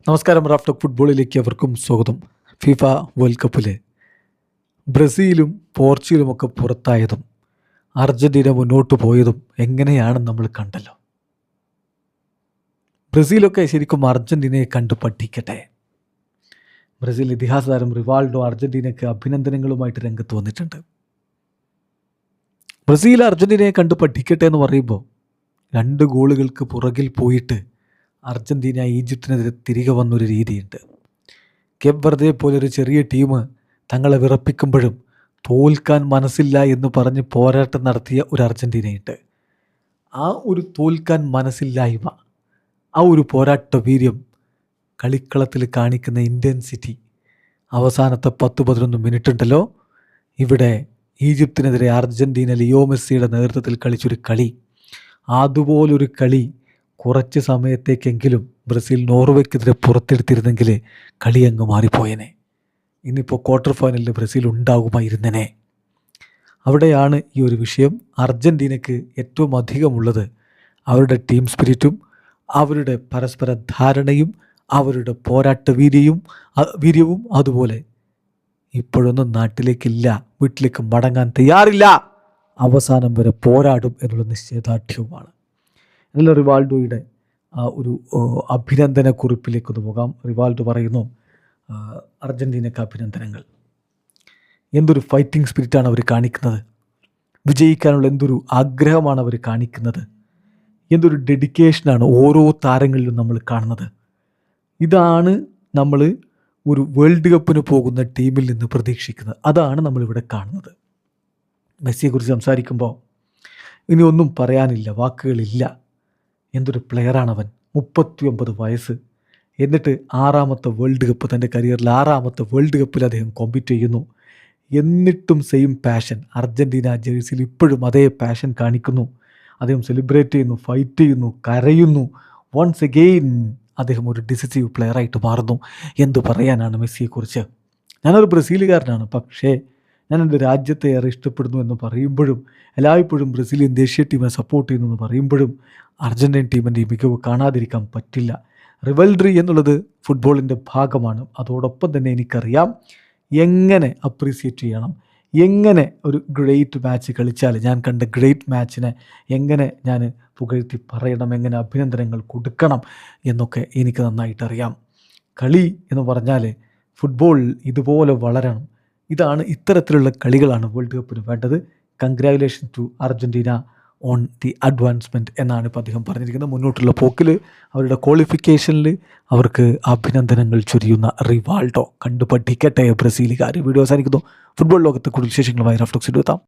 നമസ്കാരം. Raf talk ഫുട്ബോളിലേക്ക് അവർക്കും സ്വാഗതം. ഫിഫ വേൾഡ് കപ്പിൽ ബ്രസീലും പോർച്ചുഗലുമൊക്കെ പുറത്തായതും അർജൻറ്റീന മുന്നോട്ട് പോയതും എങ്ങനെയാണെന്ന് നമ്മൾ കണ്ടല്ലോ. ബ്രസീലൊക്കെ ശരിക്കും അർജൻറ്റീനയെ കണ്ടു പഠിക്കട്ടെ. ബ്രസീൽ ഇതിഹാസ താരം റിവാൾഡോ അർജൻറ്റീനയ്ക്ക് അഭിനന്ദനങ്ങളുമായിട്ട് രംഗത്ത് വന്നിട്ടുണ്ട്. ബ്രസീൽ അർജൻറ്റീനയെ കണ്ടു പഠിക്കട്ടെ എന്ന് പറയുമ്പോൾ 2 ഗോളുകൾക്ക് പുറകിൽ പോയിട്ട് അർജൻറ്റീന ഈജിപ്തിനെതിരെ തിരികെ വന്നൊരു രീതിയുണ്ട്. കേപ്പ് വെർദെ പോലൊരു ചെറിയ ടീം തങ്ങളെ വിറപ്പിക്കുമ്പോഴും തോൽക്കാൻ മനസ്സില്ല എന്ന് പറഞ്ഞ് പോരാട്ടം നടത്തിയ ഒരു അർജൻറ്റീനയുണ്ട്. ആ ഒരു തോൽക്കാൻ മനസ്സില്ലായ്മ, ആ ഒരു പോരാട്ട വീര്യം, കളിക്കളത്തിൽ കാണിക്കുന്ന ഇൻറ്റൻസിറ്റി, അവസാനത്തെ 10-11 മിനിറ്റ് ഉണ്ടല്ലോ, ഇവിടെ ഈജിപ്തിനെതിരെ അർജൻറ്റീന ലിയോ മെസ്സിയുടെ നേതൃത്വത്തിൽ കളിച്ചൊരു കളി, അതുപോലൊരു കളി കുറച്ച് സമയത്തേക്കെങ്കിലും ബ്രസീൽ നോർവേക്കെതിരെ പുറത്തെടുത്തിരുന്നെങ്കിൽ കളി അങ്ങ് മാറിപ്പോയനെ. ഇന്നിപ്പോൾ ക്വാർട്ടർ ഫൈനലിൽ ബ്രസീൽ ഉണ്ടാകുമായിരുന്നനെ. അവിടെയാണ് ഈ ഒരു വിഷയം. അർജൻറ്റീനയ്ക്ക് ഏറ്റവും അധികമുള്ളത് അവരുടെ ടീം സ്പിരിറ്റും അവരുടെ പരസ്പര ധാരണയും അവരുടെ പോരാട്ട വീര്യവും അതുപോലെ ഇപ്പോഴൊന്നും നാട്ടിലേക്കില്ല, വീട്ടിലേക്ക് മടങ്ങാൻ തയ്യാറില്ല, അവസാനം വരെ പോരാടും എന്നുള്ള നിശ്ചയദാർഢ്യവുമാണ്. എന്നുള്ള റിവാൾഡോയുടെ ഒരു അഭിനന്ദന കുറിപ്പിലേക്കൊന്ന് പോകാം. റിവാൾഡോ പറയുന്നു, അർജൻറ്റീനയ്ക്ക് അഭിനന്ദനങ്ങൾ. എന്തൊരു ഫൈറ്റിംഗ് സ്പിരിറ്റാണ് അവർ കാണിക്കുന്നത്, വിജയിക്കാനുള്ള എന്തൊരു ആഗ്രഹമാണ് അവർ കാണിക്കുന്നത്, എന്തൊരു ഡെഡിക്കേഷനാണ് ഓരോ താരങ്ങളിലും നമ്മൾ കാണുന്നത്. ഇതാണ് നമ്മൾ ഒരു വേൾഡ് കപ്പിന് പോകുന്ന ടീമിൽ നിന്ന് പ്രതീക്ഷിക്കുന്നത്. അതാണ് നമ്മളിവിടെ കാണുന്നത്. മെസ്സിയെക്കുറിച്ച് സംസാരിക്കുമ്പോൾ ഇനി ഒന്നും പറയാനില്ല, വാക്കുകളില്ല. എന്തൊരു പ്ലെയറാണവൻ. 39 വയസ്സ്. എന്നിട്ട് 6ാമത്തെ വേൾഡ് കപ്പ്, തൻ്റെ കരിയറിൽ 6ാമത്തെ വേൾഡ് കപ്പിൽ അദ്ദേഹം കോമ്പീറ്റ് ചെയ്യുന്നു. എന്നിട്ടും സെയിം പാഷൻ. അർജൻറ്റീന ജേഴ്സിയിൽ ഇപ്പോഴും അതേ പാഷൻ കാണിക്കുന്നു. അദ്ദേഹം സെലിബ്രേറ്റ് ചെയ്യുന്നു, ഫൈറ്റ് ചെയ്യുന്നു, കരയുന്നു. വൺസ് അഗെയിൻ അദ്ദേഹം ഒരു ഡിസിസീവ് പ്ലെയറായിട്ട് മാറുന്നു. എന്തു പറയാനാണ് മെസ്സിയെക്കുറിച്ച്. ഞാനൊരു ബ്രസീലുകാരനാണ്, പക്ഷേ ഞാൻ എൻ്റെ രാജ്യത്തെ ഏറെ ഇഷ്ടപ്പെടുന്നു എന്ന് പറയുമ്പോഴും, എല്ലായ്പ്പോഴും ബ്രസീലിയൻ ദേശീയ ടീമിനെ സപ്പോർട്ട് ചെയ്യുന്നു എന്ന് പറയുമ്പോഴും അർജൻറ്റീൻ ടീമിൻ്റെ ഈ മികവ് കാണാതിരിക്കാൻ പറ്റില്ല. റിവൽഡറി എന്നുള്ളത് ഫുട്ബോളിൻ്റെ ഭാഗമാണ്. അതോടൊപ്പം തന്നെ എനിക്കറിയാം എങ്ങനെ അപ്രീസിയേറ്റ് ചെയ്യണം, എങ്ങനെ ഒരു ഗ്രേറ്റ് മാച്ച് കളിച്ചാൽ, ഞാൻ കണ്ട ഗ്രേറ്റ് മാച്ചിനെ എങ്ങനെ ഞാൻ പുകഴ്ത്തി പറയണം, എങ്ങനെ അഭിനന്ദനങ്ങൾ കൊടുക്കണം എന്നൊക്കെ എനിക്ക് നന്നായിട്ടറിയാം. കളി എന്ന് പറഞ്ഞാൽ ഫുട്ബോൾ ഇതുപോലെ വളരണം. ഇത്തരത്തിലുള്ള കളികളാണ് വേൾഡ് കപ്പിന് വേണ്ടത്. Congratulation to Argentina on the advancement എന്നാണ് ഇപ്പോൾ അദ്ദേഹം പറഞ്ഞിരിക്കുന്നത്. മുന്നോട്ടുള്ള പോക്കിൽ അവരുടെ ക്വാളിഫിക്കേഷനിൽ അവർക്ക് അഭിനന്ദനങ്ങൾ ചൊരിയുന്ന റിവാൾഡോ. കണ്ടു പഠിക്കട്ടെ ബ്രസീലുകാർ. വീഡിയോ അവസാനിക്കുന്നു. ഫുട്ബോൾ ലോകത്തെ കൂടുതൽ വിശേഷങ്ങളുമായി റാഫ് ടോക്സിൽ എത്താം.